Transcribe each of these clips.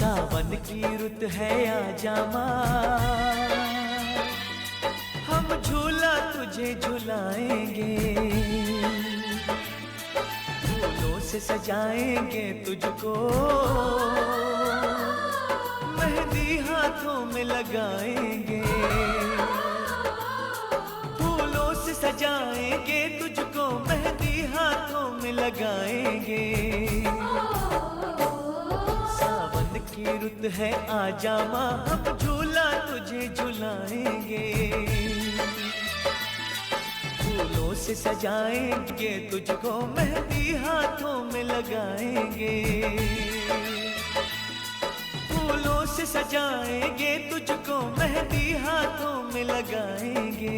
सावन की रुत है आजा माँ, हम झूला तुझे झुलाएंगे, फूलों से सजाएंगे तुझको, मेहंदी हाथों में लगाएंगे, फूलों से सजाएंगे तुझको, मेहंदी हाथों में लगाएंगे। सावन की रुत है आजा माँ, हम झूला तुझे झुलाएंगे, फूलों से सजाएंगे तुझको, मेहंदी हाथों में लगाएंगे, फूलों से सजाएंगे तुझको, मेहंदी हाथों में लगाएंगे।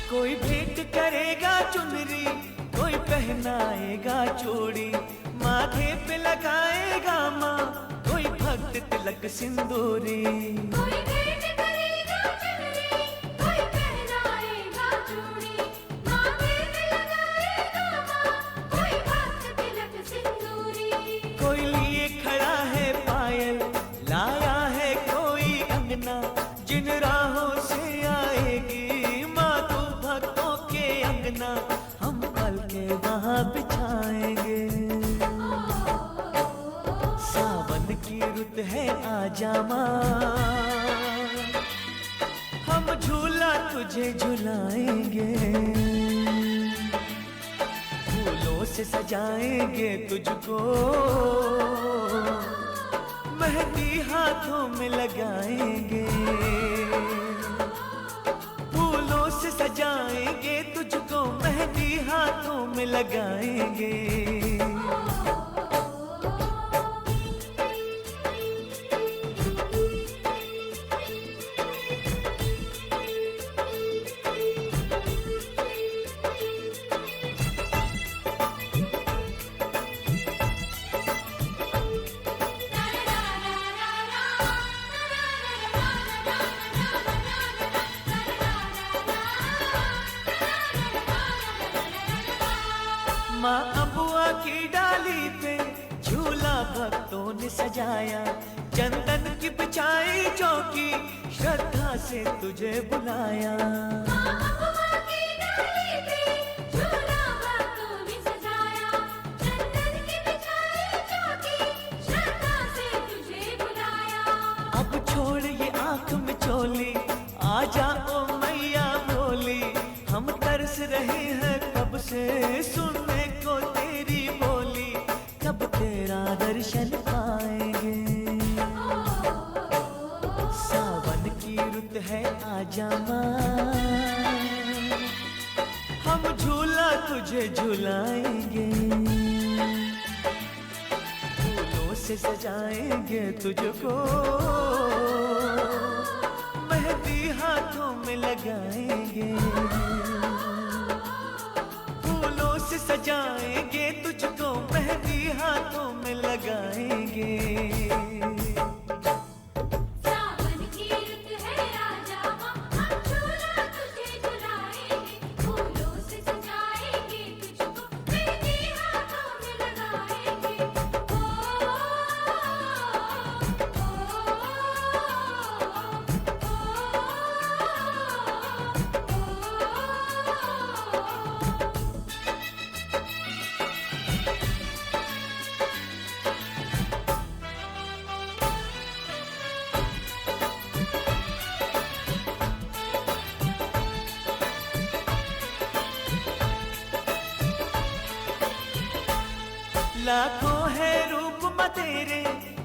कोई भेंट करेगा चुनरी, कोई पहनाएगा चूड़ी, माथे पे लगाएगा माँ कोई भक्त तिलक सिंदूरी। कोई भेंट करेगा चुनरी, कोई पहनाएगा चूड़ी, माथे पे लगाएगा माँ कोई भक्त तिलक सिंदूरी। कोई लिए खड़ा है पायल, लाया है कोई अंगना, जिन राहों से आएगी अंगना, हम पल के वहाँ बिछाएंगे। सावन की रुत है आजा माँ, हम झूला तुझे झुलाएंगे, फूलों से सजाएंगे तुझको, मेहंदी हाथों में लगाएंगे, फूलों से सजाएंगे तुझको, मेहंदी हाथों में लगाएंगे। माँ अबुआ की डाली पे झूला भक्तों ने सजाया, चंदन की बिछाई चौकी, श्रद्धा से तुझे बुलाया। माँ अबुआ की डाली पे झूला भक्तों ने सजाया, चंदन की बिछाई चौकी, श्रद्धा से तुझे बुलाया। अब छोड़ ये आँख में चोली, आजा ओ मैया बोली, हम तरस रहे हैं कब से सुनने को तेरी बोली, कब तेरा दर्शन पाएंगे। सावन की रुत है आजा माँ, हम झूला तुझे झुलाएंगे, फूलों से सजाएंगे तुझको, मेहंदी हाथों में लगाएंगे, फूलों से सजाएंगे तुझको, मेहंदी हाथों में लगाएंगे। सावन की रुत है आजा माँ, हम झूला तुझे झुलाएंगे, फूलों से सजाएंगे तुझको, मेहंदी हाथों में लगाएंगे। लाखों है रूप तेरे,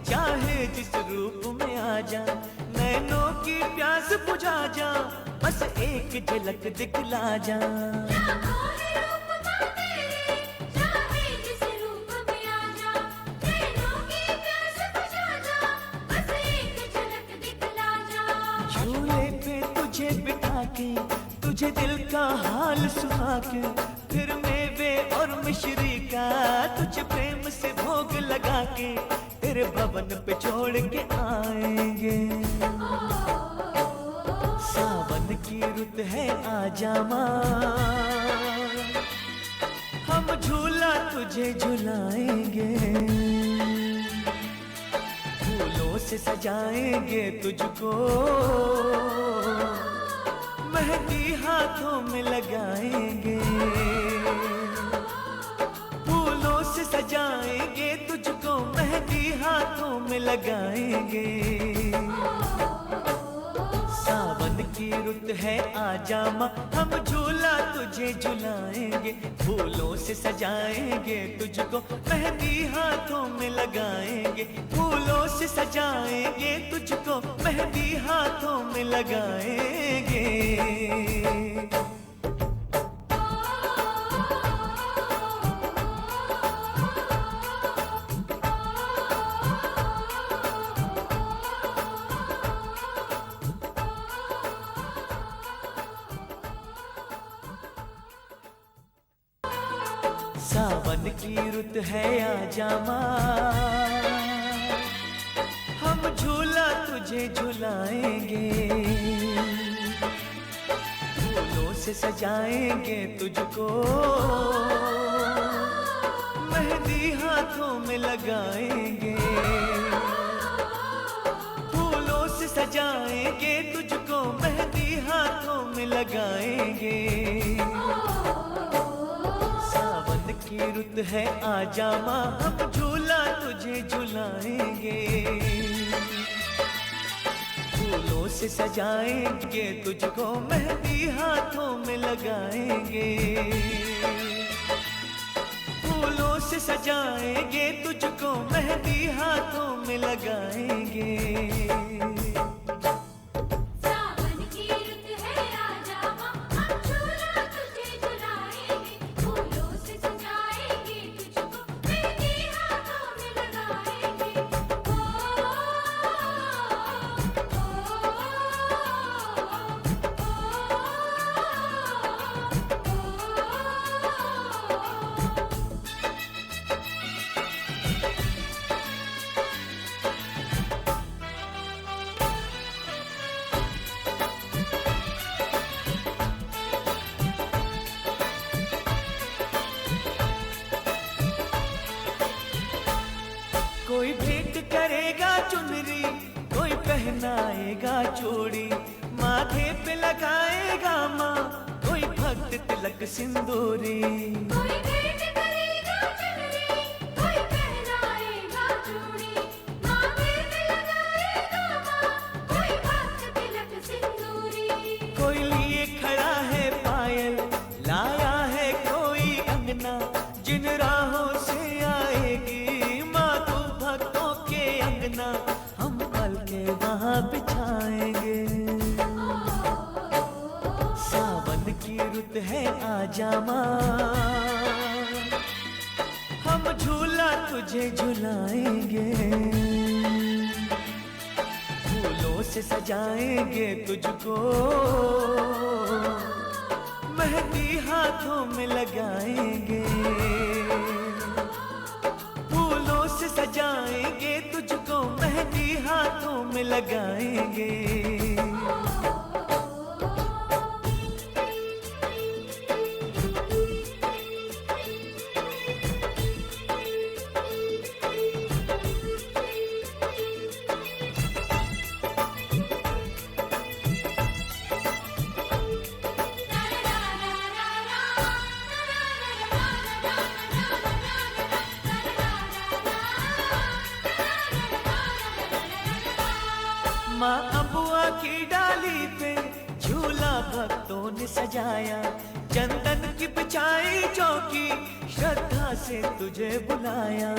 चाहे जिस रूप में आ जा, नैनों की प्यास बुझा जा, बस एक झलक दिखला जा। लाखों है रूप माँ तेरे, चाहे जिस रूप में आ जा। नैनों की प्यास बुझा जा, बस एक झलक दिखला जा। झूले पे तुझे बिठा के, तुझे दिल का हाल सुना के, फिर मेवे और मिश्री का तुझे प्रेम से भोग लगा के, तेरे भवन पे छोड़ के आएंगे। सावन की रुत है आजा माँ, हम झूला तुझे झुलाएंगे, फूलों से सजाएंगे तुझको, मेहंदी हाथों में लगाएंगे, फूलों से सजाएंगे तुझको, मेहंदी हाथों में लगाएंगे। सावन की रुत है आजा माँ, हम झूला तुझे झुलाएंगे, फूलों से सजाएंगे तुझको, मेहंदी हाथों में लगाएंगे, फूलों से सजाएंगे तुझको, मेहंदी हाथों में लगाएंगे। सावन की रुत है आजा माँ, हम झूला तुझे झुलाएंगे, फूलों से सजाएंगे तुझको, मेहंदी हाथों में लगाएंगे, फूलों से सजाएंगे तुझको, मेहंदी हाथों में लगाएंगे। की रुत है आजा माँ, हम झूला तुझे झुलाएंगे, फूलों से सजाएंगे तुझको, मेहंदी हाथों में लगाएंगे, फूलों से सजाएंगे तुझको, मेहंदी हाथों में लगाएंगे। सावन की रुत है आजा माँ, हम झूला तुझे झुलाएंगे, फूलों से सजाएंगे तुझको, मेहंदी हाथों में लगाएंगे। कोई भेंट करेगा चुनरी, कोई पहनाएगा चूड़ी, माथे पे लगाएगा माँ, कोई भक्त तिलक सिंदूरी। कोई भेंट करेगा चुनरी, कोई पहनाएगा चूड़ी, माथे पे लगाएगा माँ, कोई भक्त तिलक सिंदूरी। कोई लिए खड़ा है पायल, लाया है कोई अंगना, जिन राहों से आएगी माँ तू भक्तों के अंगना, हम पल के वहाँ बिछाएंगे। सावन की रुत है आजा माँ, हम झूला तुझे झुलाएंगे, फूलों से सजाएंगे तुझको, मेहंदी हाथों में लगाएंगे, फूलों से सजाएंगे तुझको, मेहंदी हाथों में लगाएंगे। माँ अबुआ की डाली पे झूला भक्तों ने सजाया, चंदन की बिछाई चौकी, श्रद्धा से तुझे बुलाया।